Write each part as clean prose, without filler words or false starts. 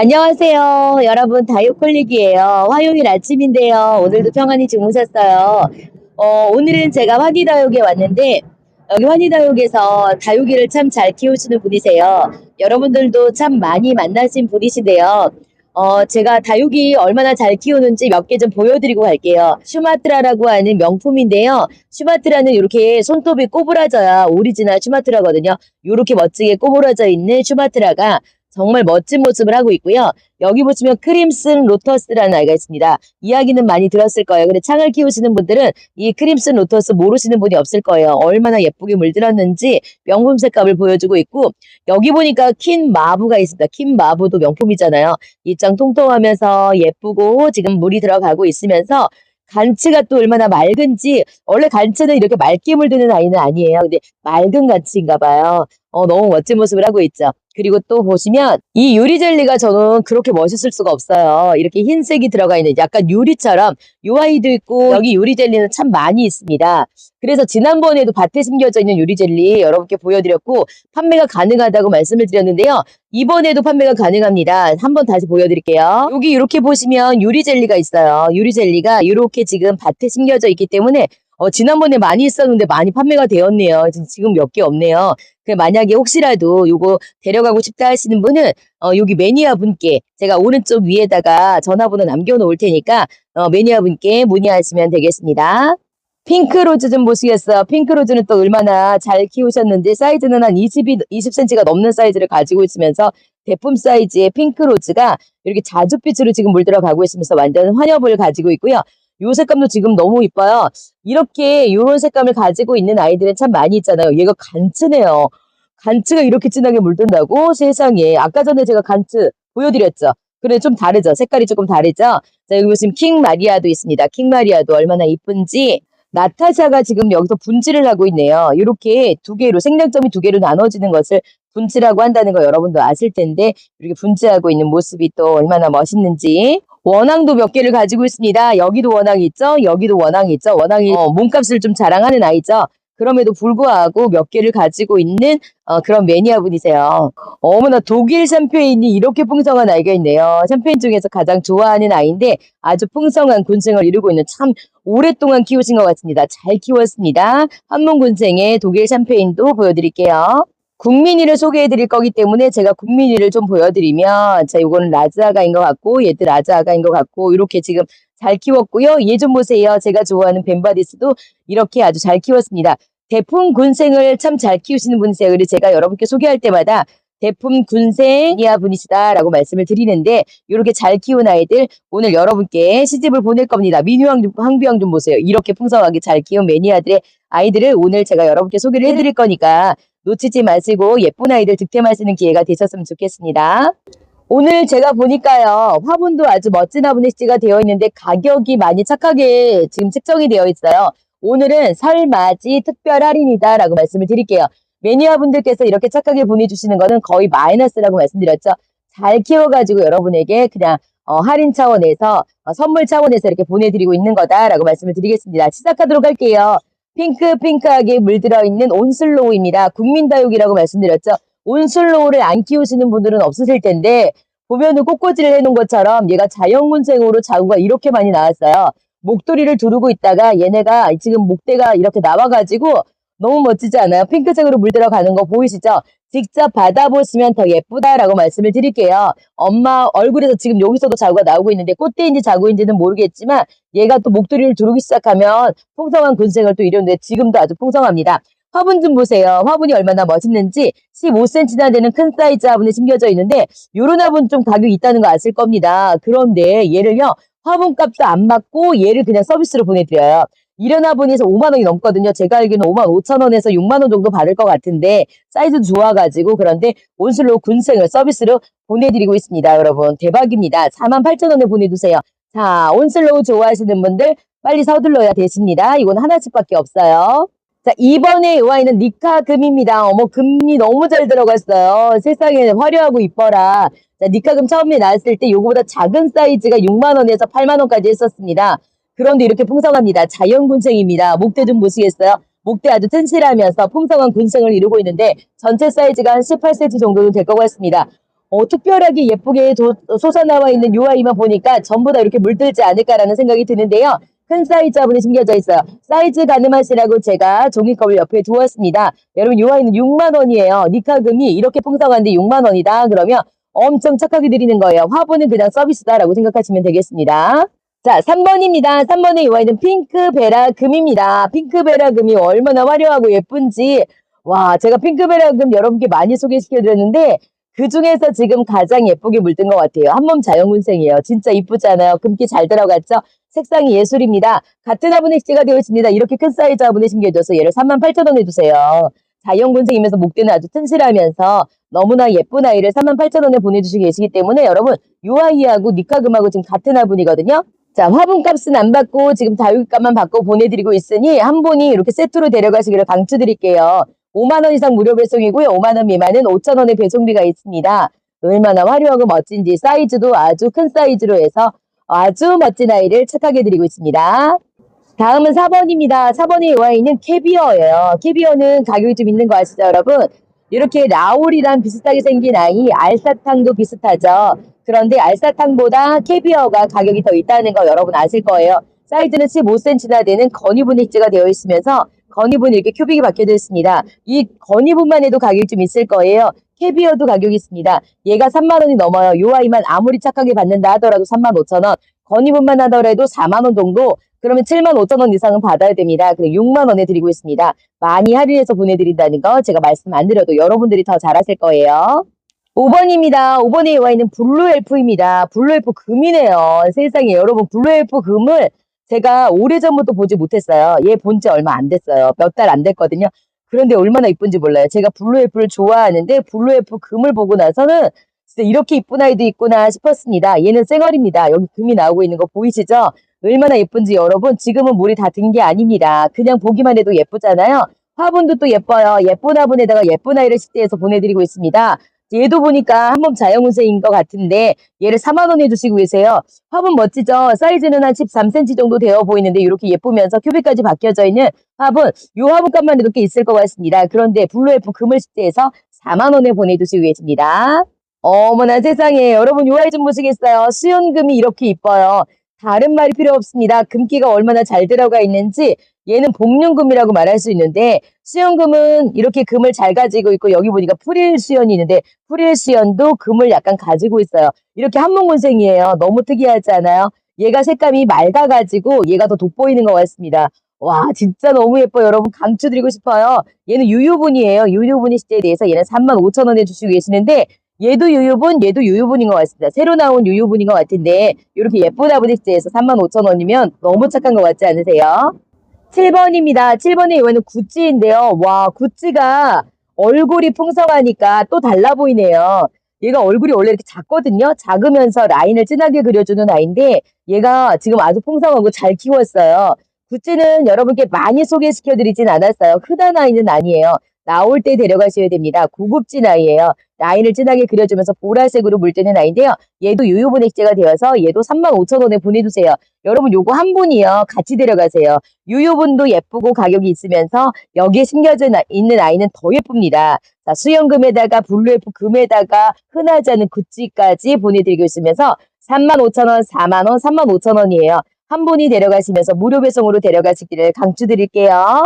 안녕하세요. 여러분, 다이어콜릭이에요. 화요일 아침인데요. 오늘도 평안히 주무셨어요. 오늘은 제가 환희다육에 왔는데, 여기 환희다육에서 다육이를 참 잘 키우시는 분이세요. 여러분들도 참 많이 만나신 분이신데요. 제가 다육이 얼마나 잘 키우는지 몇 개 좀 보여드리고 갈게요. 슈마트라라고 하는 명품인데요. 슈마트라는 이렇게 손톱이 꼬부라져야 오리지널 슈마트라거든요. 이렇게 멋지게 꼬부라져 있는 슈마트라가 정말 멋진 모습을 하고 있고요. 여기 보시면 크림슨 로터스라는 아이가 있습니다. 이야기는 많이 들었을 거예요. 근데 창을 키우시는 분들은 이 크림슨 로터스 모르시는 분이 없을 거예요. 얼마나 예쁘게 물들었는지 명품 색감을 보여주고 있고, 여기 보니까 킨 마부가 있습니다. 킨 마부도 명품이잖아요. 입장 통통하면서 예쁘고 지금 물이 들어가고 있으면서 간츠가 또 얼마나 맑은지. 원래 간츠는 이렇게 맑게 물드는 아이는 아니에요. 근데 맑은 간츠인가 봐요. 너무 멋진 모습을 하고 있죠. 그리고 또 보시면 이 유리젤리가 저는 그렇게 멋있을 수가 없어요. 이렇게 흰색이 들어가 있는 약간 유리처럼 요 아이도 있고, 여기 유리젤리는 참 많이 있습니다. 그래서 지난번에도 밭에 심겨져 있는 유리젤리 여러분께 보여드렸고 판매가 가능하다고 말씀을 드렸는데요. 이번에도 판매가 가능합니다. 한번 다시 보여드릴게요. 여기 이렇게 보시면 유리젤리가 있어요. 유리젤리가 이렇게 지금 밭에 심겨져 있기 때문에 지난번에 많이 있었는데 많이 판매가 되었네요. 지금 몇 개 없네요. 만약에 혹시라도 요거 데려가고 싶다 하시는 분은 여기 매니아 분께 제가 오른쪽 위에다가 전화번호 남겨놓을 테니까 매니아 분께 문의하시면 되겠습니다. 핑크로즈 좀 보시겠어요? 핑크로즈는 또 얼마나 잘 키우셨는지, 사이즈는 한 20cm가 넘는 사이즈를 가지고 있으면서 대품 사이즈의 핑크로즈가 이렇게 자줏빛으로 지금 물들어가고 있으면서 완전 환엽을 가지고 있고요. 요 색감도 지금 너무 이뻐요. 이렇게 요런 색감을 가지고 있는 아이들은 참 많이 있잖아요. 얘가 간츠네요. 간츠가 이렇게 진하게 물든다고? 세상에. 아까 전에 제가 간츠 보여드렸죠. 그래, 좀 다르죠. 색깔이 조금 다르죠. 자, 여기 보시면 킹마리아도 있습니다. 킹마리아도 얼마나 이쁜지. 나타샤가 지금 여기서 분칠을 하고 있네요. 이렇게 두 개로, 생장점이 두 개로 나눠지는 것을 분칠하고 한다는 거 여러분도 아실 텐데, 이렇게 분칠하고 있는 모습이 또 얼마나 멋있는지. 원앙도 몇 개를 가지고 있습니다. 여기도 원앙이 있죠? 여기도 원앙이 있죠? 원앙이 몸값을 좀 자랑하는 아이죠? 그럼에도 불구하고 몇 개를 가지고 있는 그런 매니아 분이세요. 어머나, 독일 샴페인이 이렇게 풍성한 아이가 있네요. 샴페인 중에서 가장 좋아하는 아이인데 아주 풍성한 군생을 이루고 있는, 참 오랫동안 키우신 것 같습니다. 잘 키웠습니다. 한문군생의 독일 샴페인도 보여드릴게요. 국민이를 소개해 드릴 거기 때문에 제가 국민이를 좀 보여드리면, 자, 요거는 라즈아가인 것 같고, 얘도 라즈아가인 것 같고, 이렇게 지금 잘 키웠고요. 얘 좀 보세요. 제가 좋아하는 벤바디스도 이렇게 아주 잘 키웠습니다. 대품 군생을 참 잘 키우시는 분이세요. 그래서 제가 여러분께 소개할 때마다 대품 군생이야 분이시다라고 말씀을 드리는데, 이렇게 잘 키운 아이들 오늘 여러분께 시집을 보낼 겁니다. 민유황, 황비황 좀 보세요. 이렇게 풍성하게 잘 키운 매니아들의 아이들을 오늘 제가 여러분께 소개를 해드릴 거니까 놓치지 마시고 예쁜 아이들 득템하시는 기회가 되셨으면 좋겠습니다. 오늘 제가 보니까요, 화분도 아주 멋진 화분이 시가 되어 있는데 가격이 많이 착하게 지금 책정이 되어 있어요. 오늘은 설맞이 특별 할인이다 라고 말씀을 드릴게요. 매니아 분들께서 이렇게 착하게 보내주시는 거는 거의 마이너스라고 말씀드렸죠. 잘 키워가지고 여러분에게 그냥 할인 차원에서 선물 차원에서 이렇게 보내드리고 있는 거다라고 말씀을 드리겠습니다. 시작하도록 할게요. 핑크하게 물들어 있는 온슬로우입니다. 국민다육이라고 말씀드렸죠. 온슬로우를 안 키우시는 분들은 없으실 텐데, 보면은 꽃꽂이를 해놓은 것처럼 얘가 자연군생으로 자구가 이렇게 많이 나왔어요. 목도리를 두르고 있다가 얘네가 지금 목대가 이렇게 나와가지고 너무 멋지지 않아요? 핑크색으로 물들어가는 거 보이시죠? 직접 받아보시면 더 예쁘다라고 말씀을 드릴게요. 엄마 얼굴에서 지금 여기서도 자구가 나오고 있는데 꽃대인지 자구인지는 모르겠지만 얘가 또 목도리를 두르기 시작하면 풍성한 군생을 또 이루는데 지금도 아주 풍성합니다. 화분 좀 보세요. 화분이 얼마나 멋있는지. 15cm나 되는 큰 사이즈 화분이 심겨져 있는데 요런 화분 좀 가격이 있다는 거 아실 겁니다. 그런데 얘를요, 화분값도 안 받고 얘를 그냥 서비스로 보내드려요. 이런 화분에서 5만 원이 넘거든요. 제가 알기로는 5만 5천 원에서 6만 원 정도 받을 것 같은데 사이즈도 좋아가지고, 그런데 온슬로우 군생을 서비스로 보내드리고 있습니다. 여러분 대박입니다. 4만 8천 원에 보내주세요. 자, 온슬로우 좋아하시는 분들 빨리 서둘러야 되십니다. 이건 하나씩밖에 없어요. 자, 이번에 이 아이는 니카금입니다. 어머, 금이 너무 잘 들어갔어요. 세상에 화려하고 이뻐라. 자, 니카금 처음에 나왔을 때 요거보다 작은 사이즈가 6만 원에서 8만 원까지 했었습니다. 그런데 이렇게 풍성합니다. 자연군생입니다. 목대 좀 보시겠어요? 목대 아주 튼실하면서 풍성한 군생을 이루고 있는데 전체 사이즈가 한 18cm 정도는 될 것 같습니다. 특별하게 예쁘게 솟아나와 있는 요 아이만 보니까 전부 다 이렇게 물들지 않을까라는 생각이 드는데요. 큰 사이즈 화분에 심겨져 있어요. 사이즈 가늠하시라고 제가 종이컵을 옆에 두었습니다. 여러분 요 아이는 6만 원이에요. 니카금이 이렇게 풍성한데 6만 원이다. 그러면 엄청 착하게 드리는 거예요. 화분은 그냥 서비스다라고 생각하시면 되겠습니다. 자, 3번입니다. 3번의 이 아이는 핑크베라 금입니다. 핑크베라 금이 얼마나 화려하고 예쁜지 와, 제가 핑크베라 금 여러분께 많이 소개시켜드렸는데 그 중에서 지금 가장 예쁘게 물든 것 같아요. 한몸 자연군생이에요. 진짜 이쁘잖아요. 금기 잘 들어갔죠? 색상이 예술입니다. 같은 화분에 식재가 되어 있습니다. 이렇게 큰 사이즈 화분에 심겨줘서 얘를 38,000원에 주세요. 자연군생이면서 목대는 아주 튼실하면서 너무나 예쁜 아이를 38,000원에 보내주시고 계시기 때문에 여러분 이 아이하고 니카금하고 지금 같은 화분이거든요. 자, 화분값은 안 받고 지금 다육값만 받고 보내드리고 있으니 한 분이 이렇게 세트로 데려가시기를 강추드릴게요. 5만 원 이상 무료 배송이고요. 5만 원 미만은 5,000원의 배송비가 있습니다. 얼마나 화려하고 멋진지 사이즈도 아주 큰 사이즈로 해서 아주 멋진 아이를 착하게 드리고 있습니다. 다음은 4번입니다. 4번의 이 아이는 캐비어예요. 캐비어는 가격이 좀 있는 거 아시죠, 여러분? 이렇게 라울이랑 비슷하게 생긴 아이, 알사탕도 비슷하죠. 그런데 알사탕보다 캐비어가 가격이 더 있다는 거 여러분 아실 거예요. 사이즈는 15cm나 되는 건이분 액지가 되어 있으면서 건이분 이렇게 큐빅이 박혀져 있습니다. 이 건이분만 해도 가격이 좀 있을 거예요. 캐비어도 가격이 있습니다. 얘가 3만 원이 넘어요. 이 아이만 아무리 착하게 받는다 하더라도 3만 5천 원. 건이분만 하더라도 4만 원 정도. 그러면 7만 5천 원 이상은 받아야 됩니다. 그리고 6만 원에 드리고 있습니다. 많이 할인해서 보내드린다는 거 제가 말씀 안 드려도 여러분들이 더 잘 아실 거예요. 5번입니다. 5번에 와 있는 블루엘프입니다. 블루엘프 금이네요. 세상에 여러분 블루엘프 금을 제가 오래전부터 보지 못했어요. 얘 본 지 얼마 안 됐어요. 몇 달 안 됐거든요. 그런데 얼마나 이쁜지 몰라요. 제가 블루엘프를 좋아하는데 블루엘프 금을 보고 나서는 진짜 이렇게 이쁜 아이도 있구나 싶었습니다. 얘는 쌩얼입니다. 여기 금이 나오고 있는 거 보이시죠? 얼마나 예쁜지 여러분 지금은 물이 다 든 게 아닙니다. 그냥 보기만 해도 예쁘잖아요. 화분도 또 예뻐요. 예쁜 화분에다가 예쁜 아이를 식재해서 보내드리고 있습니다. 얘도 보니까 한몸 자연운세인 것 같은데 얘를 4만 원에 주시고 계세요. 화분 멋지죠? 사이즈는 한 13cm 정도 되어 보이는데 이렇게 예쁘면서 큐빅까지 박혀져 있는 화분. 이 화분값만 해도 꽤 있을 것 같습니다. 그런데 블루엘프 금을 식재해서 4만 원에 보내주시고 계십니다. 어머나 세상에 여러분 이 아이 좀 보시겠어요? 수연금이 이렇게 이뻐요. 다른 말이 필요 없습니다. 금기가 얼마나 잘 들어가 있는지 얘는 복륜금이라고 말할 수 있는데 수연금은 이렇게 금을 잘 가지고 있고 여기 보니까 프릴수연이 있는데 프릴수연도 금을 약간 가지고 있어요. 이렇게 한몸군생이에요. 너무 특이하지 않아요? 얘가 색감이 맑아가지고 얘가 더 돋보이는 것 같습니다. 와 진짜 너무 예뻐요. 여러분 강추드리고 싶어요. 얘는 유유분이에요. 유유분이 시제에 대해서 얘는 35,000원에 주시고 계시는데 얘도 유유분, 얘도 유유분인 것 같습니다. 새로 나온 유유분인 것 같은데 이렇게 예쁜 아브릭스에서 35,000원이면 너무 착한 것 같지 않으세요? 7번입니다. 7번의 이거는 구찌인데요. 와, 구찌가 얼굴이 풍성하니까 또 달라 보이네요. 얘가 얼굴이 원래 이렇게 작거든요. 작으면서 라인을 진하게 그려주는 아이인데 얘가 지금 아주 풍성하고 잘 키웠어요. 구찌는 여러분께 많이 소개시켜드리진 않았어요. 흔한 아이는 아니에요. 나올 때 데려가셔야 됩니다. 고급진 아이예요. 라인을 진하게 그려주면서 보라색으로 물드는 아이인데요. 얘도 유효분 액제가 되어서 얘도 35,000원에 보내주세요. 여러분 요거 한 분이요. 같이 데려가세요. 유효분도 예쁘고 가격이 있으면서 여기에 심겨져 있는 아이는 더 예쁩니다. 자, 수영금에다가 블루에프 금에다가 흔하지 않은 구찌까지 보내드리고 있으면서 35,000원, 4만원, 35,000원이에요. 한 분이 데려가시면서 무료 배송으로 데려가시기를 강추드릴게요.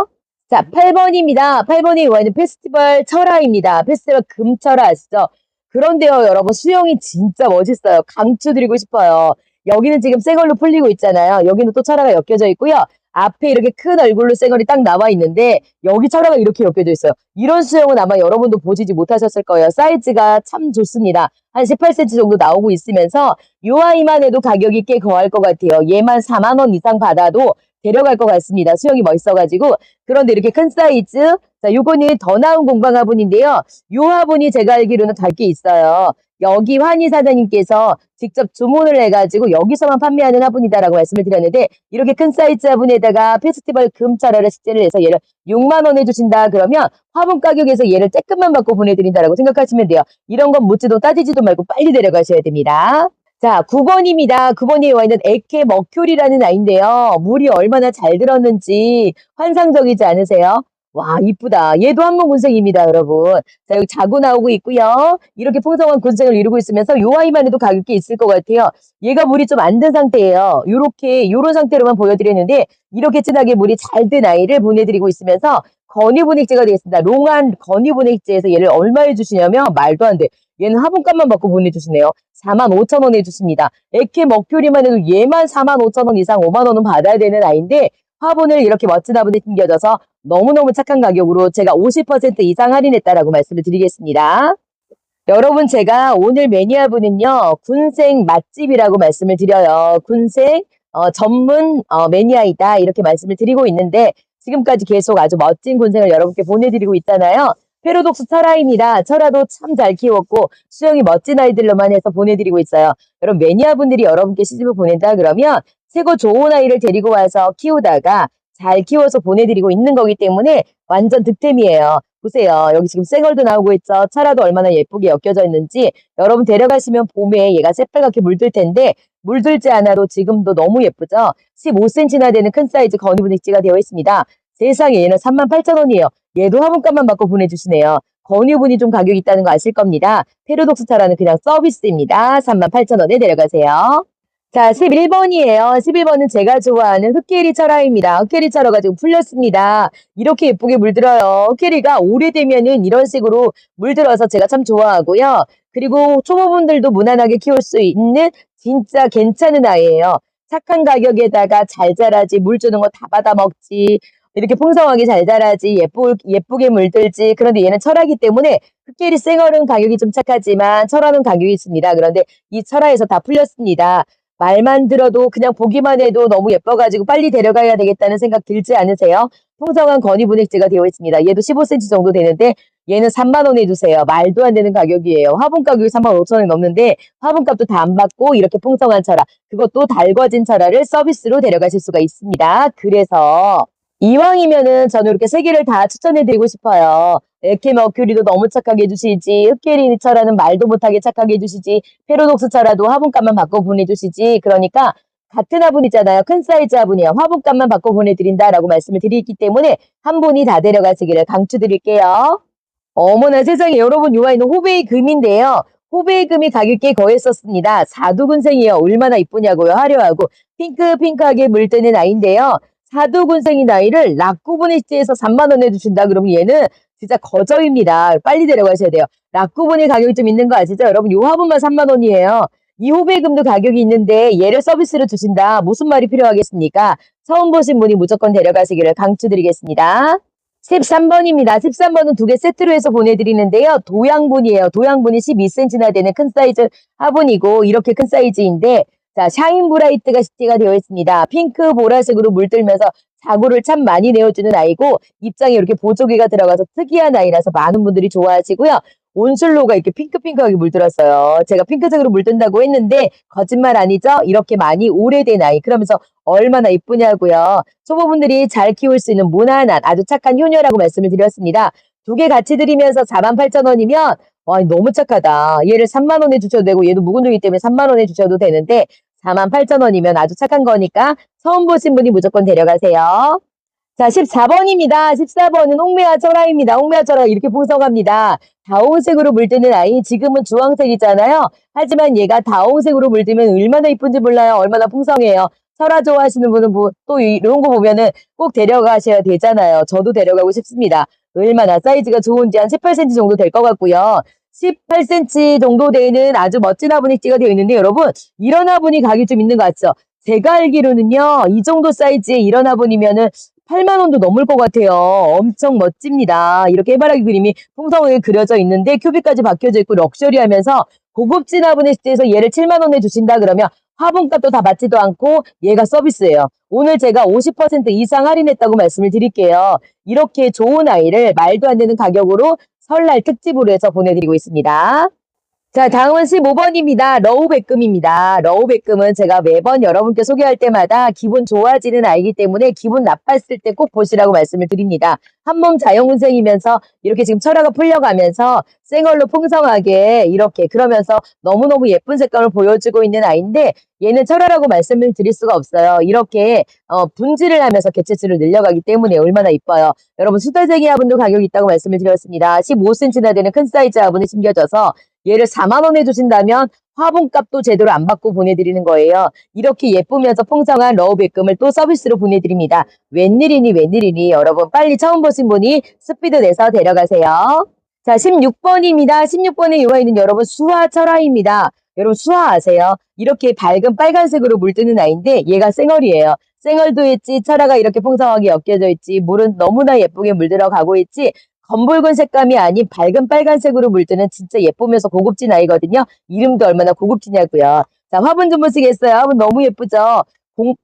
자, 8번입니다. 8번이 와있는 페스티벌 철화입니다. 페스티벌 금철화 아시죠? 그런데요, 여러분, 수영이 진짜 멋있어요. 강추드리고 싶어요. 여기는 지금 쌩얼로 풀리고 있잖아요. 여기는 또 철화가 엮여져 있고요. 앞에 이렇게 큰 얼굴로 쌩얼이 딱 나와 있는데 여기 철화가 이렇게 엮여져 있어요. 이런 수영은 아마 여러분도 보시지 못하셨을 거예요. 사이즈가 참 좋습니다. 한 18cm 정도 나오고 있으면서 요 아이만 해도 가격이 꽤 거할 것 같아요. 얘만 4만 원 이상 받아도 데려갈 것 같습니다. 수영이 멋있어가지고. 그런데 이렇게 큰 사이즈. 자, 요거는 더 나은 공방 화분인데요. 요 화분이 제가 알기로는 달 게 있어요. 여기 환희 사장님께서 직접 주문을 해가지고 여기서만 판매하는 화분이다라고 말씀을 드렸는데 이렇게 큰 사이즈 화분에다가 페스티벌 금철화를 식재를 해서 얘를 6만 원에 주신다 그러면 화분 가격에서 얘를 조금만 받고 보내드린다라고 생각하시면 돼요. 이런 건 묻지도 따지지도 말고 빨리 데려가셔야 됩니다. 자, 9번입니다. 9번에 와 있는 에케 머큐리라는 아이인데요. 물이 얼마나 잘 들었는지 환상적이지 않으세요? 와, 이쁘다. 얘도 한문 군생입니다, 여러분. 자, 여기 자고 나오고 있고요. 이렇게 풍성한 군생을 이루고 있으면서 요 아이만 해도 가격이 있을 것 같아요. 얘가 물이 좀 안 든 상태예요. 요렇게, 요런 상태로만 보여드렸는데, 이렇게 진하게 물이 잘 든 아이를 보내드리고 있으면서, 건유분익제가 되겠습니다. 롱한 건유분익제에서 얘를 얼마에 주시냐면, 말도 안 돼. 얘는 화분값만 받고 보내주시네요. 45,000원 해주십니다. 에케 먹표리만 해도 얘만 45,000원 이상 5만 원은 받아야 되는 아이인데, 화분을 이렇게 멋진 화분에 숨겨져서 너무너무 착한 가격으로 제가 50% 이상 할인했다라고 말씀을 드리겠습니다. 여러분, 제가 오늘 매니아분은요, 군생 맛집이라고 말씀을 드려요. 군생 전문 매니아이다 이렇게 말씀을 드리고 있는데, 지금까지 계속 아주 멋진 군생을 여러분께 보내드리고 있잖아요. 페로독스 철아입니다. 철아도 참 잘 키웠고 수영이 멋진 아이들로만 해서 보내드리고 있어요. 여러분, 매니아분들이 여러분께 시집을 보낸다 그러면 최고 좋은 아이를 데리고 와서 키우다가 잘 키워서 보내드리고 있는 거기 때문에 완전 득템이에요. 보세요. 여기 지금 쌩얼도 나오고 있죠. 철아도 얼마나 예쁘게 엮여져 있는지. 여러분 데려가시면 봄에 얘가 새빨갛게 물들 텐데 물들지 않아도 지금도 너무 예쁘죠. 15cm나 되는 큰 사이즈 건유분익지가 되어 있습니다. 세상에, 얘는 38,000원이에요. 얘도 화분값만 받고 보내주시네요. 건유분이 좀 가격이 있다는 거 아실 겁니다. 페로독스 차라는 그냥 서비스입니다. 38,000원에 데려가세요. 자, 11번이에요. 11번은 제가 좋아하는 흑계리 철화입니다. 흑계리 철화가 지금 풀렸습니다. 이렇게 예쁘게 물들어요. 흑계리가 오래되면은 이런 식으로 물들어서 제가 참 좋아하고요. 그리고 초보분들도 무난하게 키울 수 있는 진짜 괜찮은 아이예요. 착한 가격에다가 잘 자라지, 물 주는 거 다 받아 먹지, 이렇게 풍성하게 잘 자라지, 예쁘게 물들지. 그런데 얘는 철화이기 때문에 흑계리 생얼은 가격이 좀 착하지만 철화는 가격이 있습니다. 그런데 이 철화에서 다 풀렸습니다. 말만 들어도 그냥 보기만 해도 너무 예뻐가지고 빨리 데려가야 되겠다는 생각 들지 않으세요? 풍성한 건유분익제가 되어 있습니다. 얘도 15cm 정도 되는데 얘는 3만 원 해주세요. 말도 안 되는 가격이에요. 화분 가격이 35,000원이 넘는데 화분값도 다 안 받고 이렇게 풍성한 철화, 그것도 달궈진 철화를 서비스로 데려가실 수가 있습니다. 그래서 이왕이면은 저는 이렇게 세 개를 다 추천해드리고 싶어요. 에케 머큐리도 너무 착하게 해주시지, 흑계리니처라는 말도 못하게 착하게 해주시지, 페로독스처라도 화분값만 받고 보내주시지. 그러니까 같은 화분이잖아요. 큰 사이즈 화분이에요. 화분값만 받고 보내드린다라고 말씀을 드리기 때문에 한 분이 다 데려가시기를 강추드릴게요. 어머나 세상에, 여러분, 요 아이는 호베이 금인데요. 호베이 금이 가격에 거했었습니다. 사두군생이에요. 얼마나 이쁘냐고요. 화려하고 핑크핑크하게 물드는 아이인데요. 사두군생인 아이를 락구분이지에서 3만 원 해주신다 그러면 얘는 진짜 거저입니다. 빨리 데려가셔야 돼요. 락구분이 가격이 좀 있는 거 아시죠? 여러분, 요 화분만 3만 원이에요. 이 호베이금도 가격이 있는데 얘를 서비스로 주신다. 무슨 말이 필요하겠습니까? 처음 보신 분이 무조건 데려가시기를 강추드리겠습니다. 13번입니다. 13번은 두 개 세트로 해서 보내드리는데요. 도양분이에요. 도양분이 12cm나 되는 큰 사이즈 화분이고 이렇게 큰 사이즈인데, 자, 샤인 브라이트가 식재가 되어 있습니다. 핑크 보라색으로 물들면서 자구를 참 많이 내어주는 아이고 입장에 이렇게 보조개가 들어가서 특이한 아이라서 많은 분들이 좋아하시고요. 온슬로가 이렇게 핑크핑크하게 물들었어요. 제가 핑크색으로 물든다고 했는데 거짓말 아니죠? 이렇게 많이 오래된 아이. 그러면서 얼마나 이쁘냐고요. 초보분들이 잘 키울 수 있는 무난한 아주 착한 효녀라고 말씀을 드렸습니다. 두 개 같이 드리면서 48,000원이면 와, 너무 착하다. 얘를 3만 원에 주셔도 되고 얘도 묵은둥이 때문에 3만 원에 주셔도 되는데 48,000원이면 아주 착한 거니까 처음 보신 분이 무조건 데려가세요. 자, 14번입니다. 14번은 옥매화철화입니다. 옥매화철화가 이렇게 풍성합니다. 다홍색으로 물드는 아이, 지금은 주황색이잖아요. 하지만 얘가 다홍색으로 물들면 얼마나 이쁜지 몰라요. 얼마나 풍성해요. 철화 좋아하시는 분은 또 이런 거 보면은 꼭 데려가셔야 되잖아요. 저도 데려가고 싶습니다. 얼마나 사이즈가 좋은지 한 18cm 정도 될 것 같고요. 18cm 정도 되는 아주 멋진 화분이지가 되어 있는데 여러분, 이런 화분이 가격이 좀 있는 것 같죠? 제가 알기로는요, 이 정도 사이즈의 이런 화분이면은 8만 원도 넘을 것 같아요. 엄청 멋집니다. 이렇게 해바라기 그림이 풍성하게 그려져 있는데 큐빅까지 박혀져 있고 럭셔리하면서 고급진 화분의 시대에서 얘를 7만 원에 주신다 그러면 화분값도 다 받지도 않고 얘가 서비스예요. 오늘 제가 50% 이상 할인했다고 말씀을 드릴게요. 이렇게 좋은 아이를 말도 안 되는 가격으로 설날 특집으로 해서 보내드리고 있습니다. 자, 다음은 15번입니다. 러우백금입니다. 러우백금은 제가 매번 여러분께 소개할 때마다 기분 좋아지는 아이기 때문에 기분 나빴을 때 꼭 보시라고 말씀을 드립니다. 한몸 자연운생이면서 이렇게 지금 철화가 풀려가면서 생얼로 풍성하게 이렇게 그러면서 너무너무 예쁜 색감을 보여주고 있는 아이인데 얘는 철화라고 말씀을 드릴 수가 없어요. 이렇게 분질을 하면서 개체수를 늘려가기 때문에 얼마나 이뻐요. 여러분 수다쟁이 화분도 가격이 있다고 말씀을 드렸습니다. 15cm나 되는 큰 사이즈 화분을 심겨줘서 얘를 4만원에 주신다면 화분값도 제대로 안 받고 보내드리는 거예요. 이렇게 예쁘면서 풍성한 러브백금을 또 서비스로 보내드립니다. 웬일이니 여러분 빨리 처음 보신 분이 스피드 내서 데려가세요. 자 16번입니다. 16번에 이와있는 여러분 수화철화입니다. 여러분 수화 아세요? 이렇게 밝은 빨간색으로 물드는 아이인데 얘가 쌩얼이에요. 쌩얼도 있지 철화가 이렇게 풍성하게 엮여져 있지 물은 너무나 예쁘게 물들어 가고 있지 검붉은 색감이 아닌 밝은 빨간색으로 물드는 진짜 예쁘면서 고급진 아이거든요. 이름도 얼마나 고급지냐고요. 자, 화분 좀 보시겠어요? 화분 너무 예쁘죠?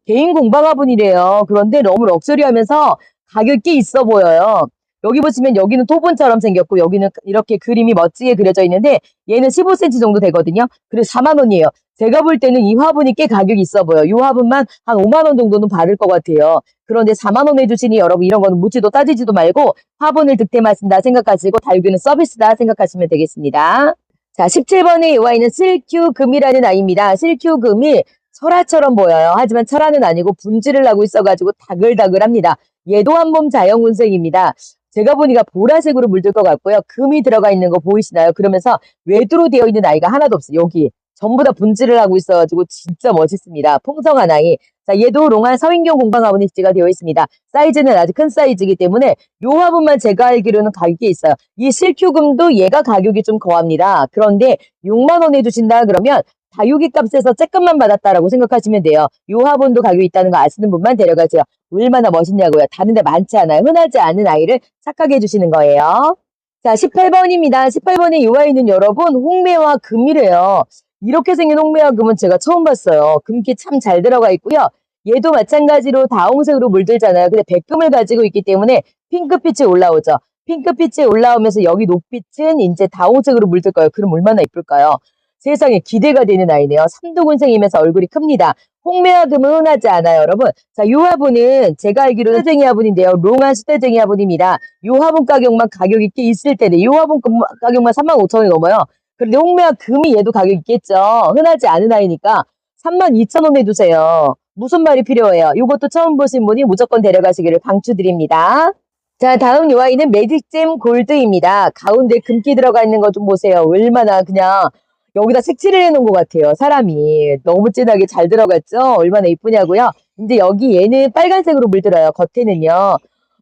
개인 공방 화분이래요. 그런데 너무 럭셔리하면서 가격이 꽤 있어 보여요. 여기 보시면 여기는 토분처럼 생겼고 여기는 이렇게 그림이 멋지게 그려져 있는데 얘는 15cm 정도 되거든요. 그래서 4만원이에요. 제가 볼 때는 이 화분이 꽤 가격이 있어 보여요. 이 화분만 한 5만원 정도는 받을 것 같아요. 그런데 4만원 해주시니 여러분 이런 거는 묻지도 따지지도 말고 화분을 득템하신다 생각하시고 다육이는 서비스다 생각하시면 되겠습니다. 자 17번에 이 아이는 실큐금이라는 아이입니다. 실큐금이 철화처럼 보여요. 하지만 철화는 아니고 분질을 하고 있어가지고 다글다글합니다. 얘도 한몸 자연운생입니다. 제가 보니까 보라색으로 물들 것 같고요. 금이 들어가 있는 거 보이시나요? 그러면서 외두로 되어 있는 아이가 하나도 없어요. 여기 전부 다 분질을 하고 있어가지고 진짜 멋있습니다. 풍성한 아이. 자, 얘도 롱한 서인경 공방 화분이 지가 되어 있습니다. 사이즈는 아주 큰 사이즈이기 때문에 요 화분만 제가 알기로는 가격이 있어요. 이 실큐금도 얘가 가격이 좀 거합니다. 그런데 6만원에 주신다 그러면 다육이 값에서 쬐끔만 받았다라고 생각하시면 돼요. 요 화분도 가격이 있다는 거 아시는 분만 데려가세요. 얼마나 멋있냐고요. 다른 데 많지 않아요. 흔하지 않은 아이를 착하게 해주시는 거예요. 자, 18번입니다. 18번에 이 아이는 여러분 홍매와 금이래요. 이렇게 생긴 홍매와 금은 제가 처음 봤어요. 금기 참 잘 들어가 있고요. 얘도 마찬가지로 다홍색으로 물들잖아요. 근데 백금을 가지고 있기 때문에 핑크빛이 올라오죠. 핑크빛이 올라오면서 여기 녹빛은 이제 다홍색으로 물들 거예요. 그럼 얼마나 이쁠까요? 세상에 기대가 되는 아이네요. 삼두군생이면서 얼굴이 큽니다. 홍매와 금은 흔하지 않아요, 여러분. 자, 이 화분은 제가 알기로는 수대쟁이 화분인데요. 롱한 수대쟁이 화분입니다. 이 화분 가격만 가격이 꽤 있을 텐데 이 화분 가격만 35,000원이 넘어요. 그런데 홍매와 금이 얘도 가격 있겠죠. 흔하지 않은 아이니까 32,000원에 두세요. 무슨 말이 필요해요? 이것도 처음 보신 분이 무조건 데려가시기를 강추드립니다. 자, 다음 이 아이는 매직잼 골드입니다. 가운데 금기 들어가 있는 거 좀 보세요. 얼마나 그냥 여기다 색칠을 해놓은 것 같아요. 사람이 너무 진하게 잘 들어갔죠? 얼마나 이쁘냐고요? 근데 여기 얘는 빨간색으로 물들어요. 겉에는요.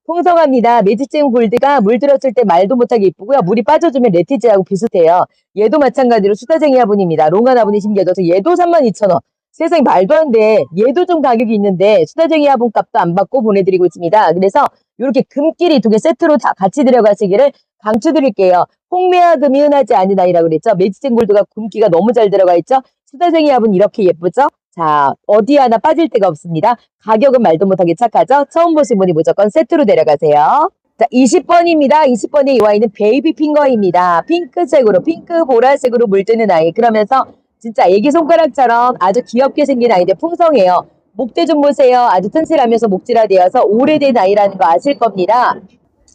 풍성합니다. 매직잼 골드가 물들었을 때 말도 못하게 이쁘고요. 물이 빠져주면 레티지하고 비슷해요. 얘도 마찬가지로 수다쟁이 화분입니다. 롱한 화분이 심겨져서 얘도 32,000원. 세상에 말도 안 돼. 얘도 좀 가격이 있는데 수다쟁이 화분 값도 안 받고 보내드리고 있습니다. 그래서 이렇게 금끼리 두 개 세트로 다 같이 들어가시기를 강추드릴게요. 홍매와 금이 흔하지 않은 아이라고 그랬죠. 매직잼 골드가 금기가 너무 잘 들어가 있죠. 수다쟁이 화분 이렇게 예쁘죠. 자, 어디 하나 빠질 데가 없습니다. 가격은 말도 못하게 착하죠. 처음 보신 분이 무조건 세트로 데려가세요. 자, 20번입니다. 20번의 이 아이는 베이비 핑거입니다. 핑크색으로, 핑크 보라색으로 물드는 아이. 그러면서 진짜 애기 손가락처럼 아주 귀엽게 생긴 아이인데 풍성해요. 목대 좀 보세요. 아주 튼실하면서 목질화되어서 오래된 아이라는 거 아실 겁니다.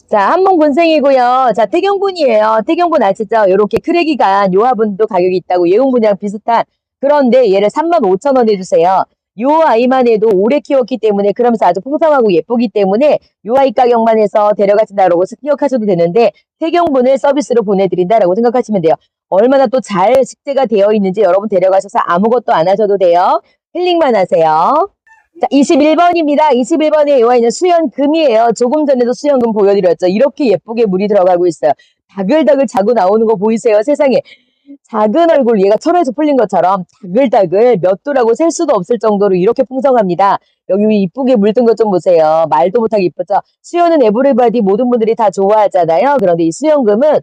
자, 한몸 군생이고요. 자, 태경분이에요. 태경분 아시죠? 요렇게 크래기가 요 화분도 가격이 있다고 예용분이랑 비슷한. 그런데 얘를 35,000원에 주세요. 요 아이만 해도 오래 키웠기 때문에 그러면서 아주 풍성하고 예쁘기 때문에 요 아이 가격만 해서 데려가신다라고 기억하셔도 되는데 태경분을 서비스로 보내드린다라고 생각하시면 돼요. 얼마나 또 잘 식재가 되어 있는지 여러분 데려가셔서 아무것도 안 하셔도 돼요. 힐링만 하세요. 자, 21번입니다. 21번에 이 아이는 수연금이에요. 조금 전에도 수연금 보여드렸죠. 이렇게 예쁘게 물이 들어가고 있어요. 다글다글 자고 나오는 거 보이세요? 세상에. 작은 얼굴 얘가 철에서 풀린 것처럼 다글다글 몇 도라고 셀 수도 없을 정도로 이렇게 풍성합니다. 여기 이쁘게 물든 것 좀 보세요. 말도 못하게 이쁘죠. 수연은 에브리바디 모든 분들이 다 좋아하잖아요. 그런데 이 수연금은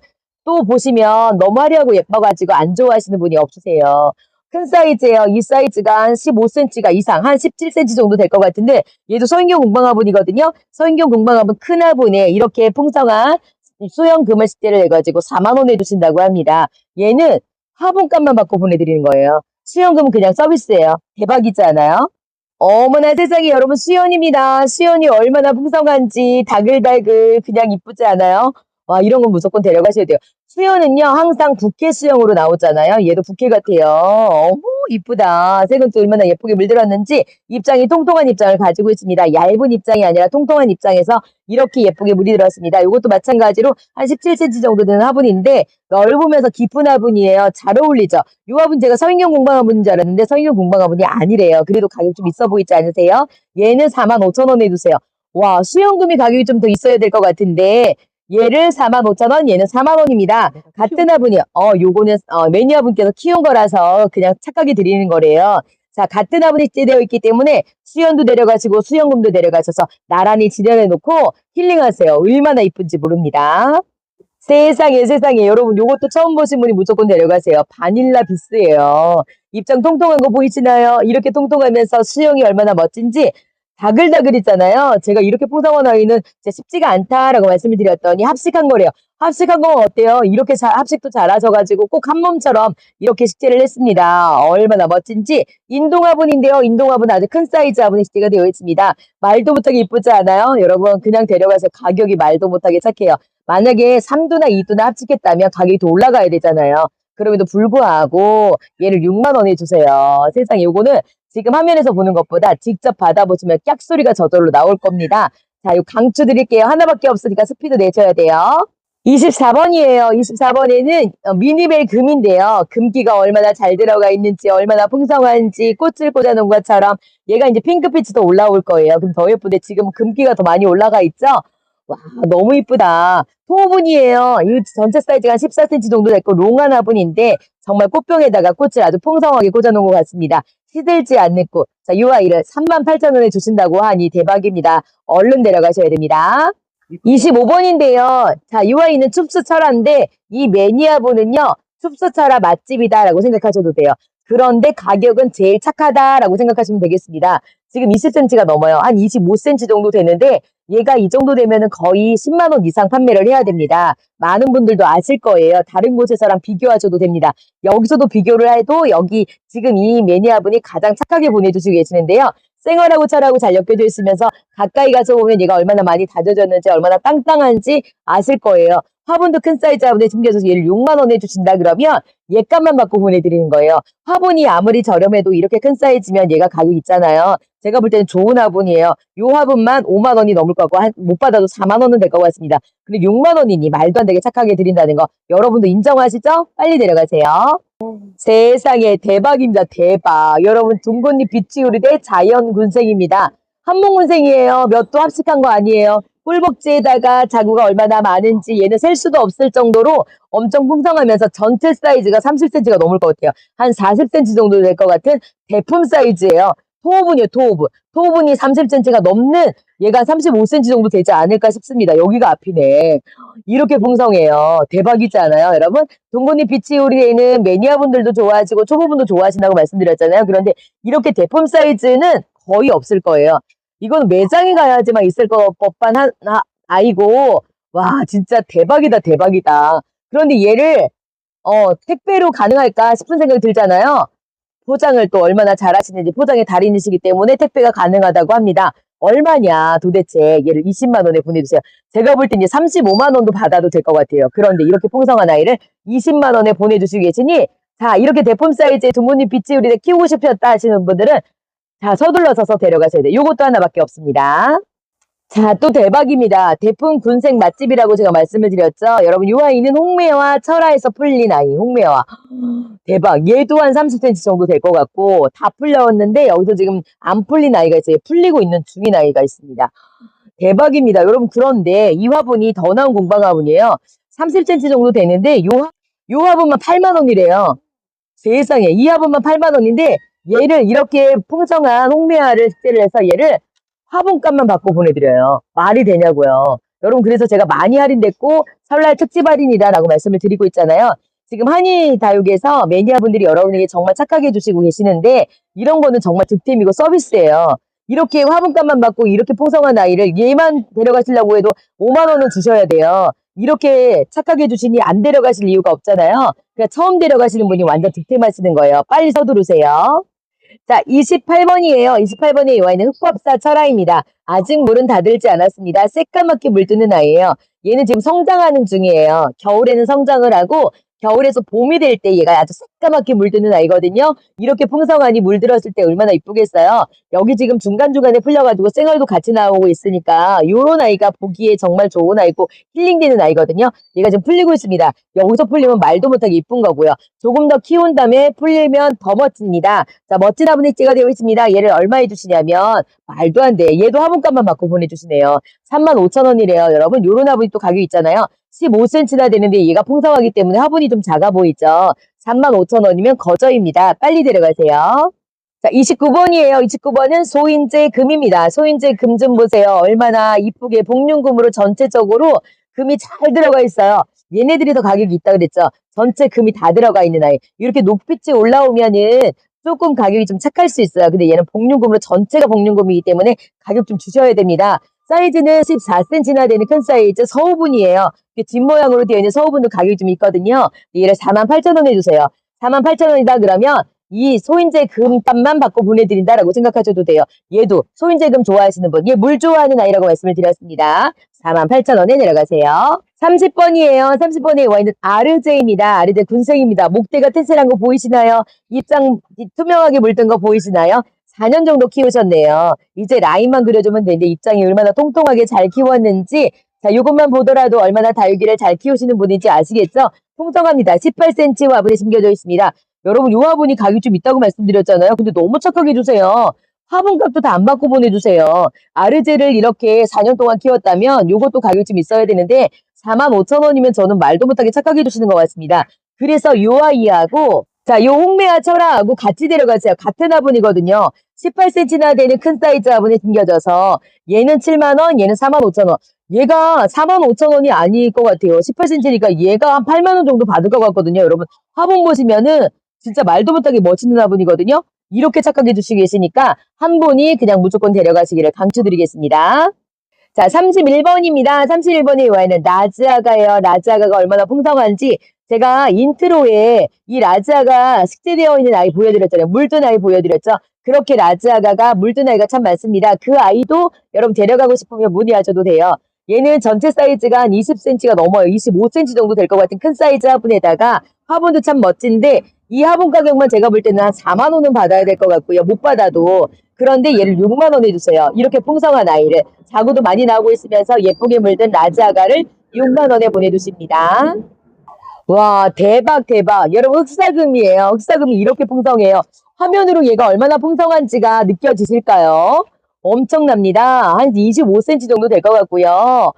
또 보시면 너무 화려하고 예뻐가지고 안 좋아하시는 분이 없으세요. 큰 사이즈예요. 이 사이즈가 한 15cm가 이상, 한 17cm 정도 될 것 같은데 얘도 서인경 공방화분이거든요. 서인경 공방화분 큰 화분에 이렇게 풍성한 수영금을 식재를 해가지고 4만원에 주신다고 합니다. 얘는 화분값만 받고 보내드리는 거예요. 수연금은 그냥 서비스예요. 대박이지 않아요? 어머나 세상에 여러분 수연입니다. 수연이 얼마나 풍성한지 다글다글 그냥 이쁘지 않아요? 와 이런 건 무조건 데려가셔야 돼요. 수연은요 항상 부케 수영으로 나오잖아요. 얘도 부케 같아요. 어머 이쁘다. 색은 또 얼마나 예쁘게 물들었는지 입장이 통통한 입장을 가지고 있습니다. 얇은 입장이 아니라 통통한 입장에서 이렇게 예쁘게 물이 들었습니다. 이것도 마찬가지로 한 17cm 정도 되는 화분인데 넓으면서 깊은 화분이에요. 잘 어울리죠? 이 화분 제가 서인경 공방 화분인 줄 알았는데 서인경 공방 화분이 아니래요. 그래도 가격 좀 있어 보이지 않으세요? 얘는 45,000원에 주세요. 와 수연금이 가격이 좀 더 있어야 될 것 같은데 얘를 45,000원, 얘는 4만원입니다. 같은 화분이요. 요거는 매니아분께서 키운 거라서 그냥 착하게 드리는 거래요. 자, 같은 화분이 되어 있기 때문에 수연도 데려가시고 수연금도 데려가셔서 나란히 진열해 놓고 힐링하세요. 얼마나 이쁜지 모릅니다. 세상에 세상에 여러분 요것도 처음 보신 분이 무조건 데려가세요. 바닐라 비스예요. 입장 통통한 거 보이시나요? 이렇게 통통하면서 수영이 얼마나 멋진지 다글다글 있잖아요. 제가 이렇게 풍성한 아이는 진짜 쉽지가 않다라고 말씀을 드렸더니 합식한 거래요. 합식한 건 어때요? 이렇게 합식도 잘하셔가지고 꼭 한 몸처럼 이렇게 식재를 했습니다. 얼마나 멋진지 인동화분인데요. 인동화분 아주 큰 사이즈 화분이 식재가 되어 있습니다. 말도 못하게 이쁘지 않아요? 여러분 그냥 데려가서 가격이 말도 못하게 착해요. 만약에 3두나 2두나 합치겠다면 가격이 더 올라가야 되잖아요. 그럼에도 불구하고 얘를 6만원에 주세요. 세상에 요거는 지금 화면에서 보는 것보다 직접 받아보시면 깍 소리가 저절로 나올 겁니다. 자, 요 강추 드릴게요. 하나밖에 없으니까 스피드 내셔야 돼요. 24번이에요. 24번에는 미니벨 금인데요. 금기가 얼마나 잘 들어가 있는지 얼마나 풍성한지 꽃을 꽂아놓은 것처럼 얘가 이제 핑크빛이 더 올라올 거예요. 그럼 더 예쁜데 지금 금기가 더 많이 올라가 있죠? 와 너무 이쁘다. 토분이에요. 이 전체 사이즈가 한 14cm 정도 됐고 롱한 화분인데 정말 꽃병에다가 꽃을 아주 풍성하게 꽂아놓은 것 같습니다. 시들지 않는 꽃. 자, 이 아이를 38,000원에 주신다고 하니 대박입니다. 얼른 데려가셔야 됩니다. 25번인데요. 자, 이 아이는 춥수철화인데 이 매니아분은요. 춥수철화 맛집이다라고 생각하셔도 돼요. 그런데 가격은 제일 착하다라고 생각하시면 되겠습니다. 지금 20cm가 넘어요. 한 25cm 정도 되는데 얘가 이 정도 되면 거의 10만원 이상 판매를 해야 됩니다. 많은 분들도 아실 거예요. 다른 곳에서랑 비교하셔도 됩니다. 여기서도 비교를 해도 여기 지금 이 매니아분이 가장 착하게 보내주시고 계시는데요. 쌩얼하고 철하고 잘 엮여져 있으면서 가까이 가서 보면 얘가 얼마나 많이 다져졌는지 얼마나 땅땅한지 아실 거예요. 화분도 큰 사이즈 화분에 숨겨져서 얘를 6만원에 주신다 그러면 얘값만 받고 보내드리는 거예요. 화분이 아무리 저렴해도 이렇게 큰 사이즈면 얘가 가격 있잖아요. 제가 볼 때는 좋은 화분이에요. 요 화분만 5만원이 넘을 것 같고 못 받아도 4만원은 될 것 같습니다. 근데 6만원이니 말도 안 되게 착하게 드린다는 거 여러분도 인정하시죠? 빨리 내려가세요. 세상에 대박입니다. 대박. 여러분 둥근잎 비치우리대 자연군생입니다. 한목군생이에요. 몇 도 합식한 거 아니에요. 꿀복지에다가 자구가 얼마나 많은지 얘는 셀 수도 없을 정도로 엄청 풍성하면서 전체 사이즈가 30cm가 넘을 것 같아요. 한 40cm 정도 될 것 같은 대품 사이즈예요. 토오분이요, 토오분. 토오분이 30cm가 넘는 얘가 35cm 정도 되지 않을까 싶습니다. 여기가 앞이네. 이렇게 풍성해요. 대박이지 않아요, 여러분? 동근잎 비치우리에는 매니아분들도 좋아하시고 초보분도 좋아하신다고 말씀드렸잖아요. 그런데 이렇게 대품 사이즈는 거의 없을 거예요. 이건 매장에 가야지만 있을 법한 아이고 와 진짜 대박이다 대박이다. 그런데 얘를 택배로 가능할까 싶은 생각이 들잖아요. 포장을 또 얼마나 잘하시는지 포장의 달인이시기 때문에 택배가 가능하다고 합니다. 얼마냐 도대체 얘를 20만원에 보내주세요. 제가 볼 때 이제 35만원도 받아도 될 것 같아요. 그런데 이렇게 풍성한 아이를 20만원에 보내주시고 계시니 자 이렇게 대품 사이즈의 둥근잎 비치우리를 키우고 싶었다 하시는 분들은 자 서둘러서 데려가셔야 돼요. 요것도 하나밖에 없습니다. 자, 또 대박입니다. 대품 군생 맛집이라고 제가 말씀을 드렸죠. 여러분, 이 아이는 홍매와 철화에서 풀린 아이, 홍매와. 대박. 얘도 한 30cm 정도 될 것 같고, 다 풀렸는데, 여기서 지금 안 풀린 아이가 있어요. 풀리고 있는 중인 아이가 있습니다. 대박입니다. 여러분, 그런데 이 화분이 더 나은 공방 화분이에요. 30cm 정도 되는데, 요 화분만 8만원이래요. 세상에, 이 화분만 8만원인데, 얘를 이렇게 풍성한 홍매화를 식재를 해서 얘를 화분값만 받고 보내드려요. 말이 되냐고요. 여러분 그래서 제가 많이 할인됐고 설날 특집 할인이다라고 말씀을 드리고 있잖아요. 지금 한의다육에서 매니아분들이 여러분에게 정말 착하게 해주시고 계시는데 이런 거는 정말 득템이고 서비스예요. 이렇게 화분값만 받고 이렇게 풍성한 아이를 얘만 데려가시려고 해도 5만원은 주셔야 돼요. 이렇게 착하게 해주시니 안 데려가실 이유가 없잖아요. 그러니까 처음 데려가시는 분이 완전 득템하시는 거예요. 빨리 서두르세요. 자, 28번이에요. 28번에 와 있는 흑법사 철아입니다. 아직 물은 다 들지 않았습니다. 새까맣게 물드는 아이예요. 얘는 지금 성장하는 중이에요. 겨울에는 성장을 하고 겨울에서 봄이 될 때 얘가 아주 새까맣게 물드는 아이거든요. 이렇게 풍성하니 물들었을 때 얼마나 이쁘겠어요. 여기 지금 중간중간에 풀려가지고 쌩얼도 같이 나오고 있으니까 요런 아이가 보기에 정말 좋은 아이고 힐링되는 아이거든요. 얘가 지금 풀리고 있습니다. 여기서 풀리면 말도 못하게 이쁜 거고요. 조금 더 키운 다음에 풀리면 더 멋집니다. 자, 멋진 화분액지가 되어 있습니다. 얘를 얼마 해주시냐면 말도 안 돼. 얘도 화분값만 받고 보내주시네요. 35,000원이래요. 여러분 요런 화분이 또 가격이 있잖아요. 15cm나 되는데 얘가 풍성하기 때문에 화분이 좀 작아 보이죠. 35,000원이면 거저입니다. 빨리 데려가세요. 자, 29번이에요. 29번은 소인재 금입니다. 소인재 금 좀 보세요. 얼마나 이쁘게 복륜금으로 전체적으로 금이 잘 들어가 있어요. 얘네들이 더 가격이 있다 그랬죠. 전체 금이 다 들어가 있는 아이. 이렇게 녹빛이 올라오면은 조금 가격이 좀 착할 수 있어요. 근데 얘는 복륜금으로 전체가 복륜금이기 때문에 가격 좀 주셔야 됩니다. 사이즈는 14cm나 되는 큰 사이즈 서우분이에요. 뒷모양으로 되어 있는 서우분도 가격이 좀 있거든요. 얘를 48,000원 해주세요. 48,000원이다 그러면 이 소인재 금값만 받고 보내드린다라고 생각하셔도 돼요. 얘도 소인재 금 좋아하시는 분, 얘 물 좋아하는 아이라고 말씀을 드렸습니다. 48,000원에 내려가세요. 30번이에요. 30번에 와 있는 아르제입니다. 아르제 군생입니다. 목대가 튼실한 거 보이시나요? 입장 투명하게 물든 거 보이시나요? 4년 정도 키우셨네요. 이제 라인만 그려주면 되는데 입장이 얼마나 통통하게 잘 키웠는지 자, 이것만 보더라도 얼마나 다육이를 잘 키우시는 분인지 아시겠죠? 풍성합니다. 18cm 화분에 심겨져 있습니다. 여러분 이 화분이 가격이 좀 있다고 말씀드렸잖아요. 근데 너무 착하게 해주세요. 화분값도 다 안 받고 보내주세요. 아르제를 이렇게 4년 동안 키웠다면 이것도 가격이 좀 있어야 되는데 45,000원이면 저는 말도 못하게 착하게 해주시는 것 같습니다. 그래서 이 아이하고 자, 요 홍매와 철화하고 같이 데려가세요. 같은 화분이거든요. 18cm나 되는 큰 사이즈 화분에 심겨져서 얘는 7만원, 얘는 45,000원. 얘가 45,000원이 아닐 것 같아요. 18cm니까 얘가 한 8만원 정도 받을 것 같거든요. 여러분 화분 보시면은 진짜 말도 못하게 멋있는 화분이거든요. 이렇게 착하게 해주시고 계시니까 한 분이 그냥 무조건 데려가시기를 강추드리겠습니다. 자, 31번입니다. 31번에 와 있는 라즈아가예요. 라즈아가가 얼마나 풍성한지 제가 인트로에 이 라즈아가 식재되어 있는 아이 보여드렸잖아요. 물든 아이 보여드렸죠. 그렇게 라즈아가가 물든 아이가 참 많습니다. 그 아이도 여러분 데려가고 싶으면 문의하셔도 돼요. 얘는 전체 사이즈가 한 20cm가 넘어요. 25cm 정도 될 것 같은 큰 사이즈 화분에다가 화분도 참 멋진데 이 화분 가격만 제가 볼 때는 한 4만 원은 받아야 될 것 같고요. 못 받아도. 그런데 얘를 6만 원 해주세요. 이렇게 풍성한 아이를. 자구도 많이 나오고 있으면서 예쁘게 물든 라즈아가를 6만 원에 보내주십니다. 와, 대박, 대박. 여러분, 흑사금이에요. 흑사금이 이렇게 풍성해요. 화면으로 얘가 얼마나 풍성한지가 느껴지실까요? 엄청납니다. 한 25cm 정도 될 것 같고요.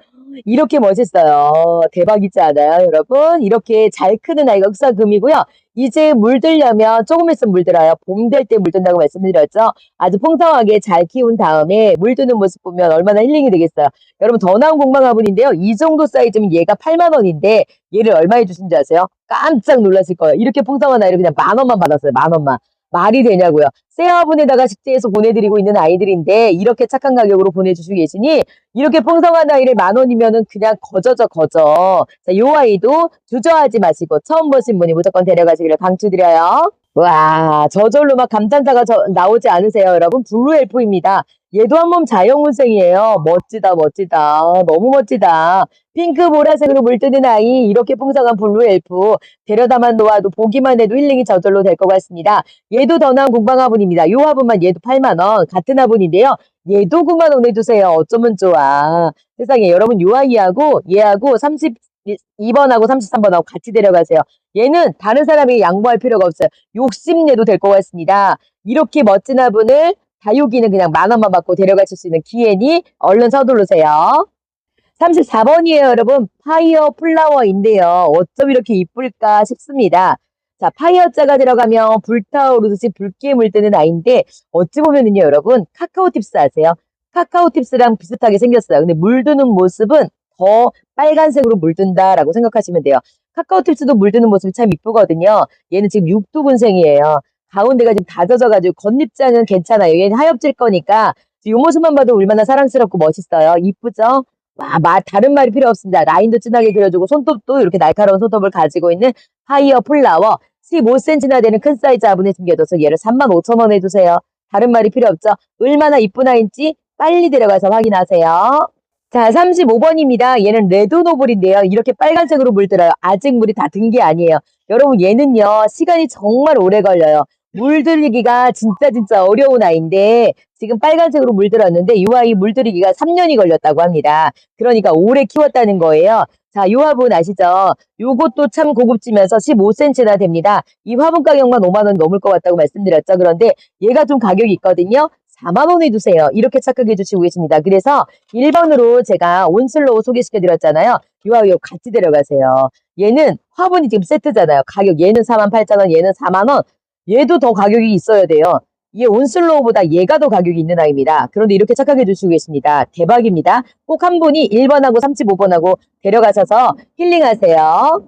이렇게 멋있어요. 대박이지 않아요, 여러분? 이렇게 잘 크는 아이가 흑사금이고요. 이제 물들려면 조금 있으면 물들어요. 봄 될 때 물든다고 말씀드렸죠. 아주 풍성하게 잘 키운 다음에 물드는 모습 보면 얼마나 힐링이 되겠어요. 여러분 더 나온 공방 화분인데요. 이 정도 사이즈면 얘가 8만 원인데 얘를 얼마 해주신지 아세요? 깜짝 놀라실 거예요. 이렇게 풍성한 아이를 그냥 10,000원만 받았어요. 10,000원만. 말이 되냐고요. 새 화분에다가 식재해서 보내드리고 있는 아이들인데 이렇게 착한 가격으로 보내주시고 계시니 이렇게 풍성한 아이를 10,000원이면은 그냥 거저죠 거저. 자, 요 아이도 주저하지 마시고 처음 보신 분이 무조건 데려가시기를 강추드려요. 와, 저절로 막 감탄사가 나오지 않으세요, 여러분? 블루 엘프입니다. 얘도 한 몸 자연훈생이에요. 멋지다, 멋지다. 너무 멋지다. 핑크 보라색으로 물드는 아이, 이렇게 풍성한 블루 엘프. 데려다만 놓아도 보기만 해도 힐링이 저절로 될 것 같습니다. 얘도 더 나은 공방 화분입니다. 요 화분만 얘도 8만 원. 같은 화분인데요. 얘도 9만 원 해주세요. 어쩌면 좋아. 세상에, 여러분 요 아이하고 얘하고 32번하고 33번하고 같이 데려가세요. 얘는 다른 사람에게 양보할 필요가 없어요. 욕심내도 될 것 같습니다. 이렇게 멋진 화분을 다육이는 그냥 10,000원만 받고 데려가실 수 있는 기회니 얼른 서두르세요. 34번이에요, 여러분. 파이어 플라워인데요. 어쩜 이렇게 이쁠까 싶습니다. 자, 파이어자가 들어가면 불타오르듯이 붉게 물드는 아이인데 어찌 보면은요, 여러분, 카카오팁스 아세요? 카카오팁스랑 비슷하게 생겼어요. 근데 물드는 모습은 더 빨간색으로 물든다라고 생각하시면 돼요. 카카오팁스도 물드는 모습이 참 이쁘거든요. 얘는 지금 육두군생이에요. 가운데가 지금 다 젖어가지고 겉잎장은 괜찮아요. 얘는 하엽질 거니까 이 모습만 봐도 얼마나 사랑스럽고 멋있어요. 이쁘죠? 다른 말이 필요 없습니다. 라인도 진하게 그려주고 손톱도 이렇게 날카로운 손톱을 가지고 있는 하이어 플라워 15cm나 되는 큰 사이즈 화분에 숨겨둬서 얘를 35,000원에 두세요. 다른 말이 필요 없죠. 얼마나 이쁜 아이인지 빨리 데려가서 확인하세요. 자, 35번입니다. 얘는 레드노블인데요. 이렇게 빨간색으로 물들어요. 아직 물이 다 든 게 아니에요. 여러분 얘는요. 시간이 정말 오래 걸려요. 물들이기가 진짜 어려운 아이인데 지금 빨간색으로 물들었는데 이 아이 물들이기가 3년이 걸렸다고 합니다. 그러니까 오래 키웠다는 거예요. 자, 이 화분 아시죠? 요것도 참 고급지면서 15cm나 됩니다. 이 화분 가격만 5만 원 넘을 것 같다고 말씀드렸죠. 그런데 얘가 좀 가격이 있거든요. 4만 원에 두세요. 이렇게 착각해 주시고 계십니다. 그래서 1번으로 제가 온슬로우 소개시켜 드렸잖아요. 이 아이 같이 데려가세요. 얘는 화분이 지금 세트잖아요. 가격 얘는 48,000원, 얘는 4만 원. 얘도 더 가격이 있어야 돼요. 이게 온슬로우보다 얘가 더 가격이 있는 아이입니다. 그런데 이렇게 착각해 주시고 계십니다. 대박입니다. 꼭 한 분이 1번하고 35번하고 데려가셔서 힐링하세요.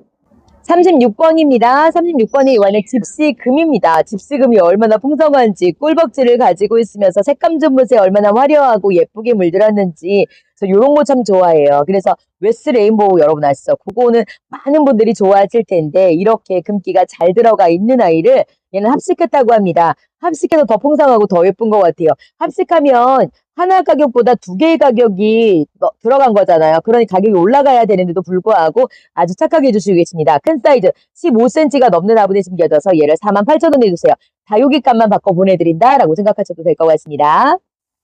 36번입니다. 36번이 이번에 집시금입니다. 집시금이 얼마나 풍성한지 꿀벅지를 가지고 있으면서 색감 좀 보세요. 얼마나 화려하고 예쁘게 물들었는지. 저 요런 거 참 좋아해요. 그래서 웨스 레인보우 여러분 아시죠? 그거는 많은 분들이 좋아하실 텐데 이렇게 금기가 잘 들어가 있는 아이를 얘는 합식했다고 합니다. 합식해서 더 풍성하고 더 예쁜 것 같아요. 합식하면 하나 가격보다 두 개의 가격이 들어간 거잖아요. 그러니 가격이 올라가야 되는데도 불구하고 아주 착하게 해주시고 계십니다. 큰 사이즈 15cm가 넘는 화분에 숨겨져서 얘를 48,000원에 주세요. 다육이값만 바꿔 보내드린다라고 생각하셔도 될 것 같습니다.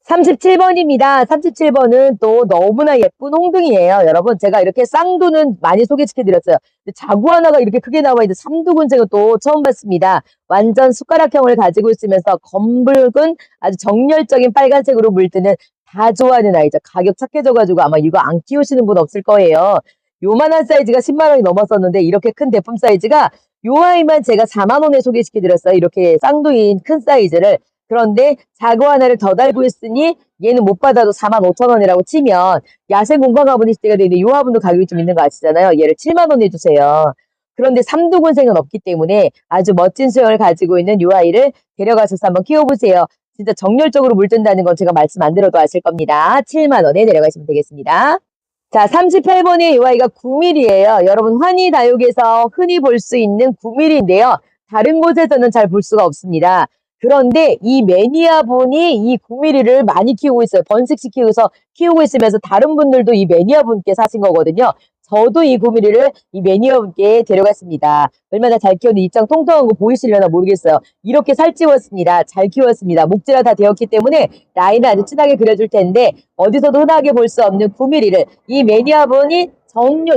37번입니다. 37번은 또 너무나 예쁜 홍등이에요. 여러분 제가 이렇게 쌍두는 많이 소개시켜드렸어요. 근데 자구 하나가 이렇게 크게 나와 있는 삼두군생은 또 처음 봤습니다. 완전 숟가락형을 가지고 있으면서 검붉은 아주 정열적인 빨간색으로 물드는 다 좋아하는 아이죠. 가격 착해져가지고 아마 이거 안 키우시는 분 없을 거예요. 요만한 사이즈가 10만 원이 넘었었는데 이렇게 큰 대품 사이즈가 요 아이만 제가 4만 원에 소개시켜드렸어요. 이렇게 쌍두인 큰 사이즈를. 그런데 자구 하나를 더 달고 있으니 얘는 못 받아도 45,000원이라고 치면 야생 공방 화분이 때가 되는데 이 화분도 가격이 좀 있는 거 아시잖아요. 얘를 7만 원에 주세요. 그런데 삼두군생은 없기 때문에 아주 멋진 수영을 가지고 있는 이 아이를 데려가셔서 한번 키워보세요. 진짜 정열적으로 물든다는 건 제가 말씀 안 들어도 아실 겁니다. 7만 원에 데려가시면 되겠습니다. 자, 38번의 이 아이가 9mm예요. 여러분 환희다육에서 흔히 볼 수 있는 9mm인데요. 다른 곳에서는 잘 볼 수가 없습니다. 그런데 이 매니아분이 이 9mm를 많이 키우고 있어요. 번식시키고서 키우고 있으면서 다른 분들도 이 매니아분께 사신 거거든요. 저도 이 9mm를 이 매니아분께 데려갔습니다. 얼마나 잘 키웠는지 입장 통통한 거 보이시려나 모르겠어요. 이렇게 살찌웠습니다. 잘 키웠습니다. 목재가 다 되었기 때문에 라인을 아주 진하게 그려줄 텐데 어디서도 흔하게 볼 수 없는 9mm를 이 매니아분이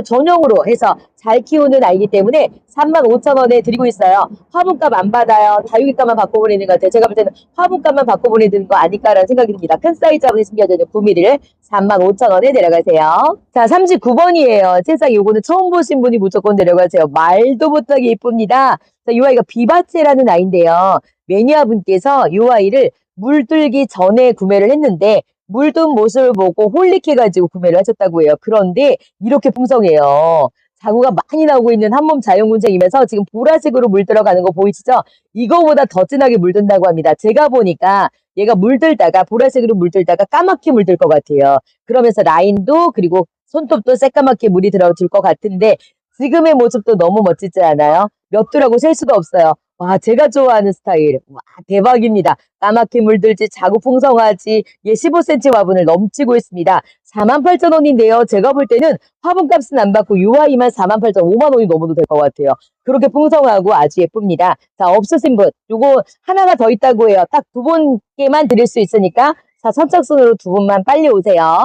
전용으로 해서 잘 키우는 아이기 때문에 35,000원에 드리고 있어요. 화분값 안 받아요. 다육이값만 바꿔보내는 것 같아요. 제가 볼 때는 화분값만 바꿔보내는 거 아닐까라는 생각이 듭니다. 큰 사이즈 화분에 숨겨져 있는 9mm를 35,000원에 데려가세요. 자, 39번이에요. 세상에 요거는 처음 보신 분이 무조건 데려가세요. 말도 못하게 예쁩니다. 자, 이 아이가 비바체라는 아이인데요. 매니아분께서 이 아이를 물들기 전에 구매를 했는데 물든 모습을 보고 홀릭해가지고 구매를 하셨다고 해요. 그런데 이렇게 풍성해요. 자구가 많이 나오고 있는 한몸 자연군생이면서 지금 보라색으로 물 들어가는 거 보이시죠? 이거보다 더 진하게 물든다고 합니다. 제가 보니까 얘가 물들다가 보라색으로 물들다가 까맣게 물들 것 같아요. 그러면서 라인도 그리고 손톱도 새까맣게 물이 들어줄 것 같은데 지금의 모습도 너무 멋지지 않아요? 몇 두라고 셀 수가 없어요. 와, 제가 좋아하는 스타일. 와, 대박입니다. 까맣게 물들지 자구 풍성하지 얘 15cm 화분을 넘치고 있습니다. 48,000원인데요. 제가 볼 때는 화분값은 안 받고 UI만 48,000원, 5만 원이 넘어도 될 것 같아요. 그렇게 풍성하고 아주 예쁩니다. 자, 없으신 분, 요거 하나가 더 있다고 해요. 딱 두 분께만 드릴 수 있으니까 자, 선착순으로 두 분만 빨리 오세요.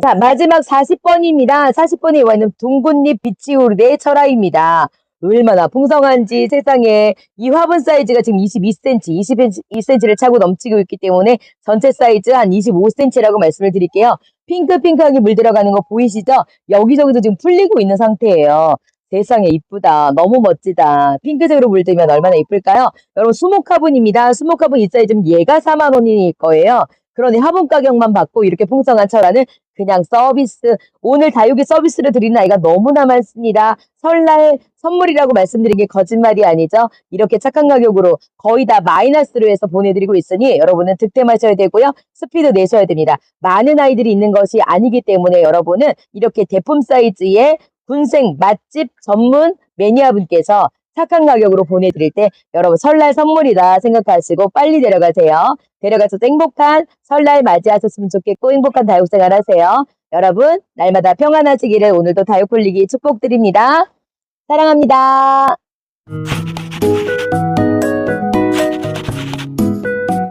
자, 마지막 40번입니다. 40번에 와 있는 둥근잎 비치우르의 철화입니다. 얼마나 풍성한지 세상에 이 화분 사이즈가 지금 22cm, 22cm를 차고 넘치고 있기 때문에 전체 사이즈 한 25cm라고 말씀을 드릴게요. 핑크핑크하게 물 들어가는 거 보이시죠? 여기저기도 지금 풀리고 있는 상태예요. 세상에 이쁘다. 너무 멋지다. 핑크색으로 물들면 얼마나 이쁠까요? 여러분 수목 화분입니다. 수목 화분 이 사이즈는 얘가 4만 원일 거예요. 그러니 화분 가격만 받고 이렇게 풍성한 철화는 그냥 서비스, 오늘 다육이 서비스를 드리는 아이가 너무나 많습니다. 설날 선물이라고 말씀드린 게 거짓말이 아니죠. 이렇게 착한 가격으로 거의 다 마이너스로 해서 보내드리고 있으니 여러분은 득템하셔야 되고요. 스피드 내셔야 됩니다. 많은 아이들이 있는 것이 아니기 때문에 여러분은 이렇게 대품 사이즈의 군생 맛집 전문 매니아분께서 착한 가격으로 보내드릴 때 여러분 설날 선물이다 생각하시고 빨리 데려가세요. 데려가서 행복한 설날 맞이하셨으면 좋겠고 행복한 다육생활 하세요. 여러분 날마다 평안하시기를 오늘도 다육홀리기 축복드립니다. 사랑합니다.